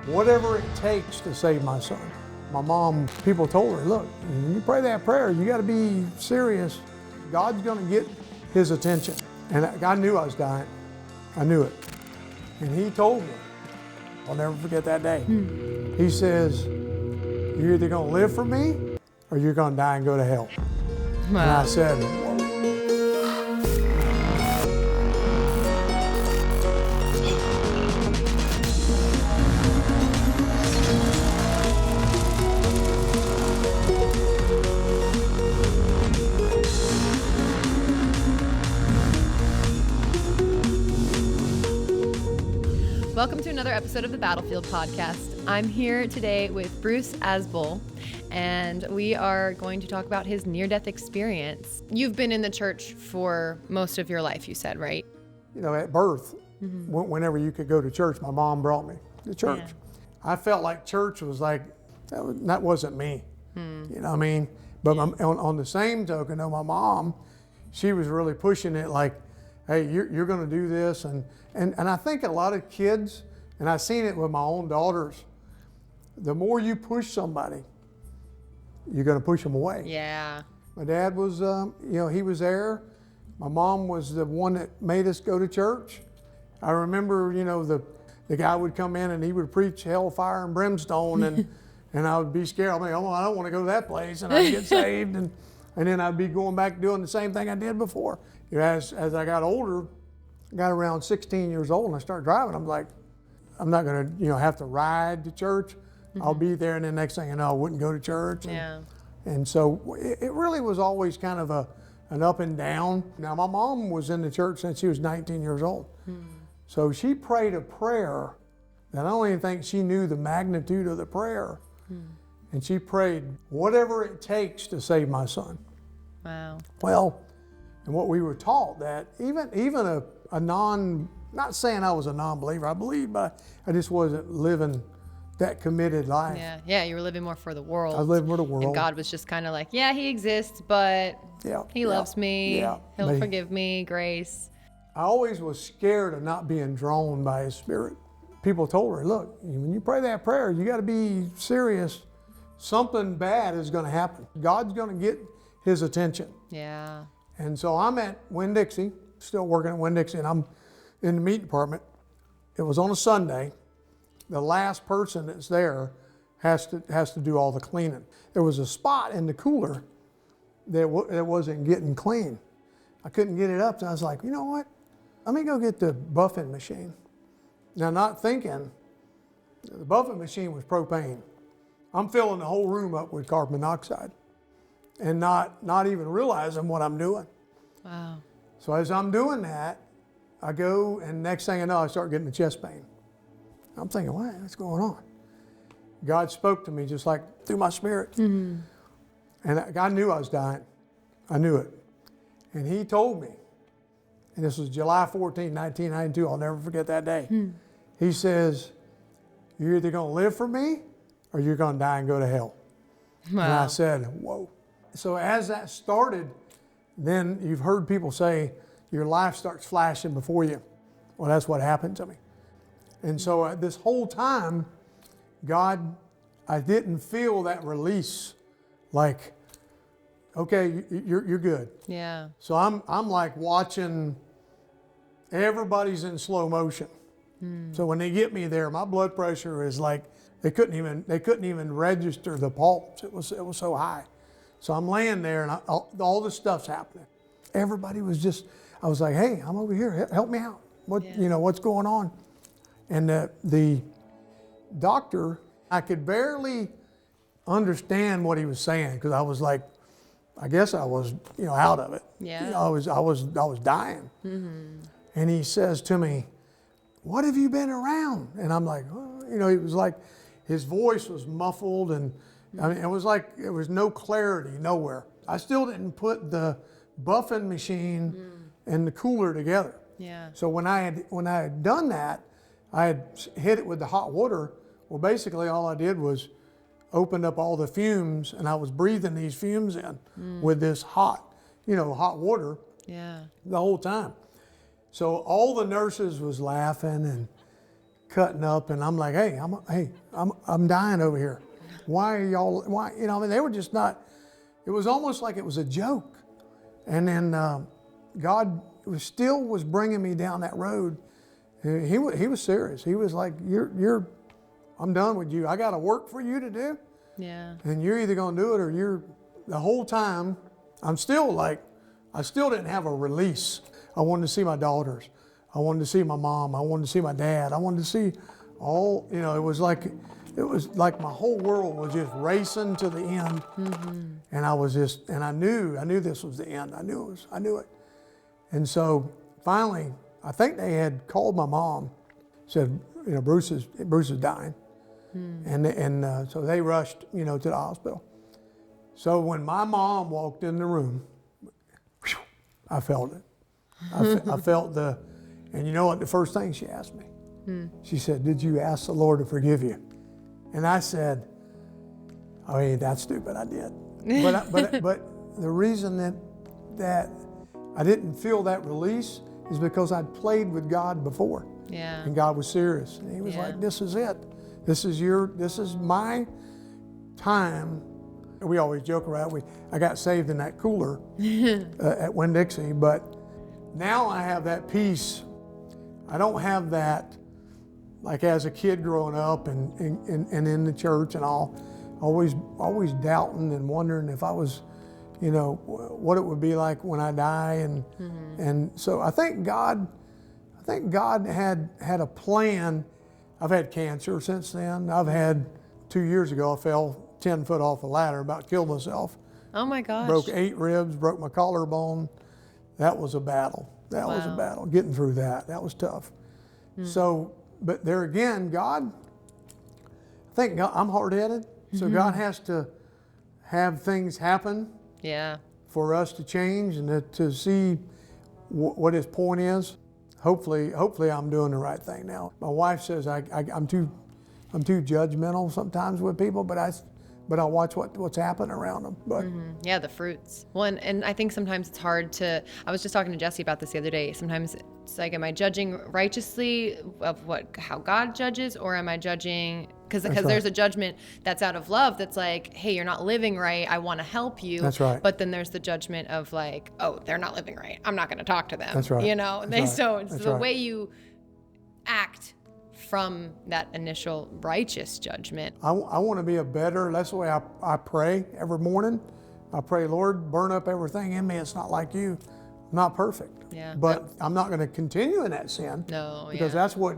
whatever it takes to save my son. My mom, people told her, look, when you pray that prayer, you got to be serious. God's going to get his attention. And I knew I was dying. I knew it. And he told me, I'll never forget that day. He says, you're either going to live for me or you're going to die and go to hell. Wow. And I said, welcome to another episode of the BTLfield podcast. I'm here today with Bruce Asbol, and we are going to talk about his near-death experience. You've been in the church for most of your life, you said, right? You know, at birth, whenever you could go to church, my mom brought me to church. Yeah. I felt like church was like, that wasn't me. You know what I mean? But on the same token, though, my mom, she was really pushing it like, hey, you're going to do this. And I think a lot of kids, and I've seen it with my own daughters, the more you push somebody, you're going to push them away. Yeah. My dad was, he was there. My mom was the one that made us go to church. I remember, the guy would come in and he would preach hellfire and brimstone, and I would be scared. I don't want to go to that place, and I'd get saved, and then I'd be going back doing the same thing I did before. As I got older, got around 16 years old, and I started driving, I'm like, I'm not going to, have to ride to church. I'll be there, and then next thing you know, I wouldn't go to church. And so it really was always kind of an up and down. Now, my mom was in the church since she was 19 years old. So she prayed a prayer that I don't even think she knew the magnitude of the prayer. And she prayed, whatever it takes to save my son. Wow. Well, and what we were taught that even a not saying I was a non-believer, I believed, but I just wasn't living that committed life. Yeah, you were living more for the world. I was living for the world. And God was just kind of like, yeah, he exists, but he loves me. He'll forgive me, grace. I always was scared of not being drawn by his spirit. People told her, look, when you pray that prayer, you got to be serious. Something bad is going to happen. God's going to get his attention. Yeah. And so I'm at Winn-Dixie, still working at Winn-Dixie, and I'm in the meat department. It was on a Sunday. The last person that's there has to do all the cleaning. There was a spot in the cooler that wasn't getting clean. I couldn't get it up, so I was like, you know what? Let me go get the buffing machine. Now, not thinking, the buffing machine was propane. I'm filling the whole room up with carbon monoxide and not even realizing what I'm doing. Wow. So as I'm doing that, I go, and next thing I know, I start getting a chest pain. I'm thinking, what's going on? God spoke to me just like through my spirit. And I knew I was dying. I knew it. And he told me, and this was July 14, 1992, I'll never forget that day. He says, you're either going to live for me or you're going to die and go to hell. Wow. And I said, whoa. So as that started, then you've heard people say, your life starts flashing before you. Well, that's what happened to me. And so this whole time, I didn't feel that release, like, okay, you're good. Yeah. So I'm like watching, everybody's in slow motion. So when they get me there, my blood pressure is like, they couldn't even register the pulse. It was so high. So I'm laying there, and all this stuff's happening. Everybody was just, I was like, hey, I'm over here, help me out. What's going on? And the doctor, I could barely understand what he was saying, because I was like, I guess I was, out of it. Yeah. I was dying. And he says to me, what have you been around? And I'm like, oh. He was like, his voice was muffled, and I mean, it was like there was no clarity nowhere. I still didn't put the buffing machine and the cooler together. Yeah. So when I had done that, I had hit it with the hot water. Well, basically all I did was opened up all the fumes, and I was breathing these fumes in with this hot water the whole time. So all the nurses was laughing, cutting up, and I'm like, hey, I'm dying over here. Why are y'all? Why, you know? I mean, they were just not. It was almost like it was a joke. And then God was bringing me down that road. He was serious. He was like, I'm done with you. I got a work for you to do. Yeah. And you're either going to do it or the whole time, I still didn't have a release. I wanted to see my daughters. I wanted to see my mom. I wanted to see my dad. I wanted to see all, it was like my whole world was just racing to the end. And I knew this was the end. I knew it. And so finally, I think they had called my mom, said, Bruce is dying. And so they rushed, to the hospital. So when my mom walked in the room, I felt it. I felt and you know what, the first thing she asked me, she said, did you ask the Lord to forgive you? And I said, oh, ain't that stupid, I did. But the reason that I didn't feel that release is because I'd played with God before. Yeah. And God was serious. And he was like, this is it. This is my time. We always joke around, I got saved in that cooler at Winn-Dixie, but now I have that peace. I don't have that, like as a kid growing up and in the church and all, always doubting and wondering if I was, what it would be like when I die. And so I think God had a plan. I've had cancer since then. I've had 2 years ago, I fell 10 foot off a ladder, about killed myself. Oh my gosh. Broke 8 ribs, broke my collarbone. That was a battle. That was a battle, getting through that. That was tough. So, but there again, God, I think I'm hard-headed. So God has to have things happen for us to change and to see what his point is. Hopefully I'm doing the right thing now. My wife says I'm too judgmental sometimes with people, but I watch what's happening around them. But yeah, the fruits. Well, and I think sometimes it's hard to. I was just talking to Jesse about this the other day. Sometimes it's like, am I judging righteously of how God judges, or am I judging because there's a judgment that's out of love that's like, hey, you're not living right. I want to help you. That's right. But then there's the judgment of like, oh, they're not living right. I'm not going to talk to them. That's right. So it's the way you act from that initial righteous judgment. I want to be that's the way I pray every morning. I pray, Lord, burn up everything in me. It's not like you. I'm not perfect. Yeah. But I'm not going to continue in that sin. No. Because that's what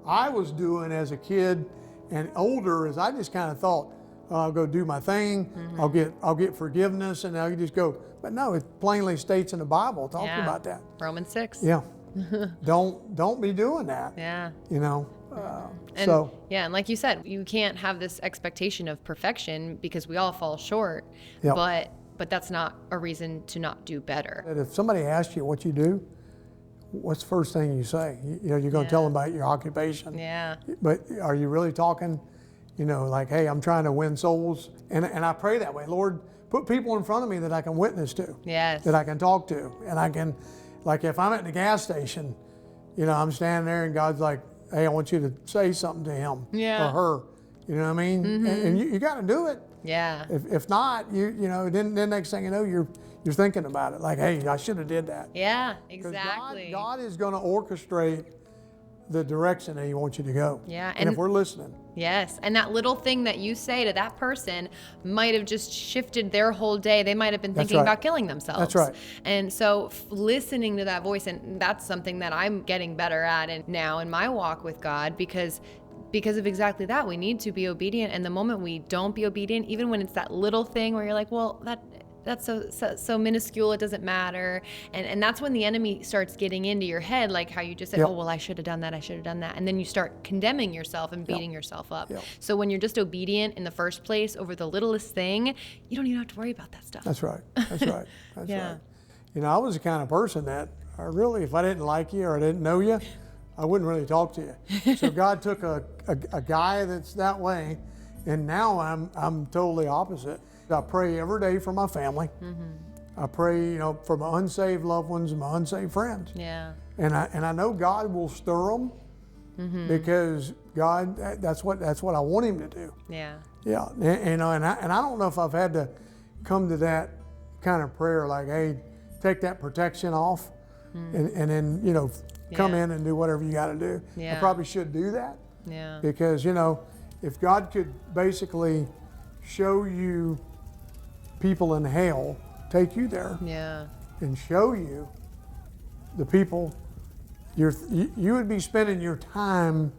I was doing as a kid and older, is I just kind of thought, I'll go do my thing. I'll get forgiveness, and I'll just go. But no, it plainly states in the Bible talking about that. Romans 6. Yeah. Don't be doing that. Yeah. And like you said, you can't have this expectation of perfection because we all fall short. Yep. But that's not a reason to not do better. If somebody asks you what you do, what's the first thing you say? You're going to tell them about your occupation. Yeah. But are you really talking, like, hey, I'm trying to win souls? And I pray that way. Lord, put people in front of me that I can witness to. Yes. That I can talk to. And I can, like if I'm at the gas station, I'm standing there and God's like, hey, I want you to say something to him or her. You know what I mean? And you got to do it. Yeah. If not, then next thing you know, you're thinking about it. Like, hey, I should have did that. Yeah, exactly. God is going to orchestrate the direction that he wants you to go. Yeah. And if we're listening. Yes. And that little thing that you say to that person might have just shifted their whole day. They might have been thinking about killing themselves. That's right. And so listening to that voice, and that's something that I'm getting better at and now in my walk with God, because of exactly that. We need to be obedient. And the moment we don't be obedient, even when it's that little thing where you're like, well, that's so minuscule, it doesn't matter. And that's when the enemy starts getting into your head, like how you just said, oh, well, I should have done that. And then you start condemning yourself and beating yourself up. So when you're just obedient in the first place over the littlest thing, you don't even have to worry about that stuff. That's right. That's right. I was the kind of person that if I didn't like you or I didn't know you, I wouldn't really talk to you. So God took a guy that's that way, and now I'm totally opposite. I pray every day for my family. I pray, for my unsaved loved ones and my unsaved friends. Yeah. And I know God will stir them because God, that's what I want him to do. Yeah. Yeah, and I don't know if I've had to come to that kind of prayer, like, hey, take that protection off, and then come in and do whatever you got to do. Yeah. I probably should do that. Yeah. Because if God could basically show you people in hell, take you there, and show you the people, you would be spending your time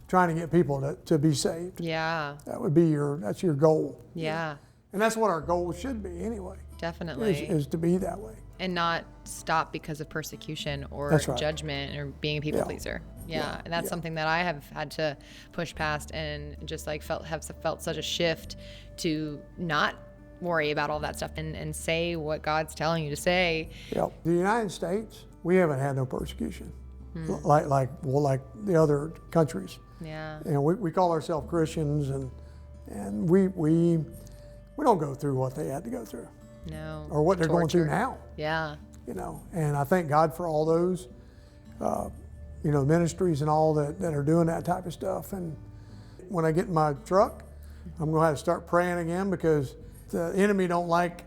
trying to get people to be saved. Yeah. That would be that's your goal. Yeah. And that's what our goal should be anyway. Definitely. Is to be that way. And not stop because of persecution or That's right. judgment or being a people pleaser. Yeah. And that's something that I have had to push past, and just like have felt such a shift to not worry about all that stuff and say what God's telling you to say. Yeah. The United States, we haven't had no persecution like the other countries. Yeah. And we call ourselves Christians, and we don't go through what they had to go through. No. Or what they're going through now. Yeah. And I thank God for all those, ministries and all that are doing that type of stuff. And when I get in my truck, I'm going to have to start praying again, because the enemy don't like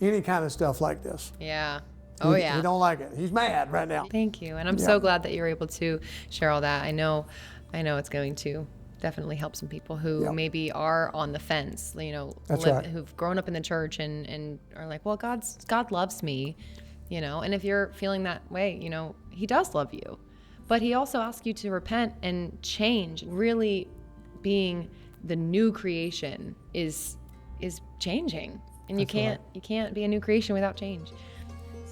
any kind of stuff like this. Yeah. He don't like it. He's mad right now. Thank you. And I'm so glad that you're able to share all that. I know it's going to definitely help some people who maybe are on the fence, who've grown up in the church and are like, well, God loves me, and if you're feeling that way, he does love you, but he also asks you to repent and change. Really being the new creation is changing, and you can't be a new creation without change.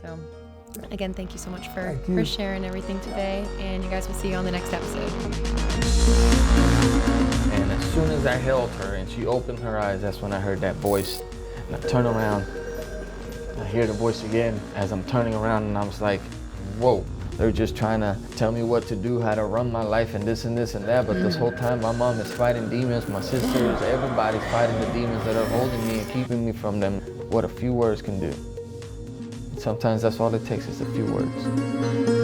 So again, thank you so much for sharing everything today, and you guys will see you on the next episode. And as soon as I held her and she opened her eyes, that's when I heard that voice. And I turn around, I hear the voice again as I'm turning around, and I was like, whoa. They're just trying to tell me what to do, how to run my life, and this and this and that. But this whole time, my mom is fighting demons, my sisters, everybody's fighting the demons that are holding me and keeping me from them. What a few words can do. Sometimes that's all it takes, is a few words.